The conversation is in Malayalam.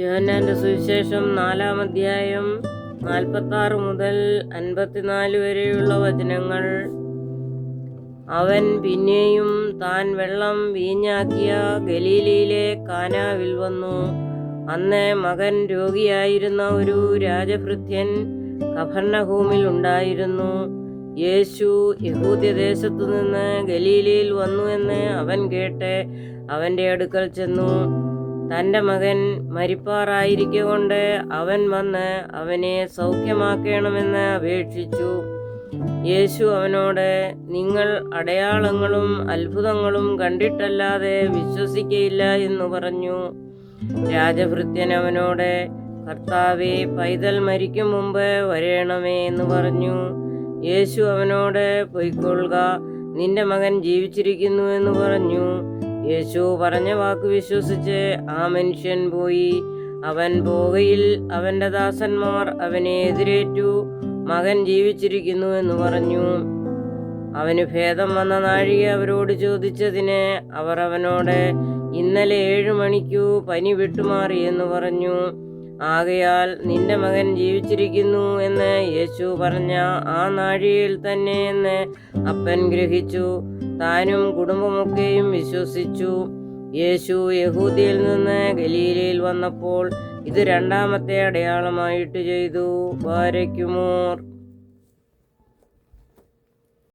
യോഹന്നാന്റെ സുവിശേഷം 4-ാം അധ്യായം 46 മുതൽ 54 വരെയുള്ള വചനങ്ങൾ. അവൻ പിന്നെയും താൻ വെള്ളം വീഞ്ഞാക്കിയ ഗലീലയിലെ കാനാവിൽ വന്നു. അന്ന് മകൻ രോഗിയായിരുന്ന ഒരു രാജഭൃത്യൻ കഫർന്നഹൂമിൽ ഉണ്ടായിരുന്നു. യേശു യഹൂദ്യദേശത്തു നിന്ന് ഗലീലയിൽ വന്നു എന്ന് അവൻ കേട്ട് അവൻ്റെ അടുക്കൽ ചെന്നു. തൻ്റെ മകൻ മരിപ്പാറായിരിക്കൊണ്ട് അവൻ വന്ന് അവനെ സൗഖ്യമാക്കണമെന്ന് അപേക്ഷിച്ചു. യേശു അവനോട്, നിങ്ങൾ അടയാളങ്ങളും അത്ഭുതങ്ങളും കണ്ടിട്ടല്ലാതെ വിശ്വസിക്കയില്ല എന്ന് പറഞ്ഞു. രാജഭൃത്യൻ അവനോട്, കർത്താവേ, പൈതൽ മരിക്കും മുമ്പ് വരേണമേ എന്ന് പറഞ്ഞു. യേശു അവനോട്, പൊയ്ക്കൊള്ളുക, നിന്റെ മകൻ ജീവിച്ചിരിക്കുന്നു എന്ന് പറഞ്ഞു. യേശു പറഞ്ഞ വാക്ക് വിശ്വസിച്ച് ആ മനുഷ്യൻ പോയി. അവൻ പോകയിൽ അവൻ്റെ ദാസന്മാർ അവനെ എതിരേറ്റു. മകൻ ജീവിച്ചിരിക്കുന്നു എന്ന് പറഞ്ഞു. അവന് ഭേദം വന്ന നാഴിക അവരോട് ചോദിച്ചതിന് അവർ അവനോട്, ഇന്നലെ 7 മണിക്കു പനി വിട്ടുമാറി എന്ന് പറഞ്ഞു. ആകയാൽ നിന്റെ മകൻ ജീവിച്ചിരിക്കുന്നു എന്ന് യേശു പറഞ്ഞ ആ നാഴികയിൽ തന്നെ എന്ന് അപ്പൻ ഗ്രഹിച്ചു. താനും കുടുംബമൊക്കെയും വിശ്വസിച്ചു. യേശു യഹൂദ്യയിൽ നിന്ന് ഗലീലയിൽ വന്നപ്പോൾ ഇത് 2-ാമത്തെ അടയാളമായിട്ട് ചെയ്തു. ബാരക്കുമോർ.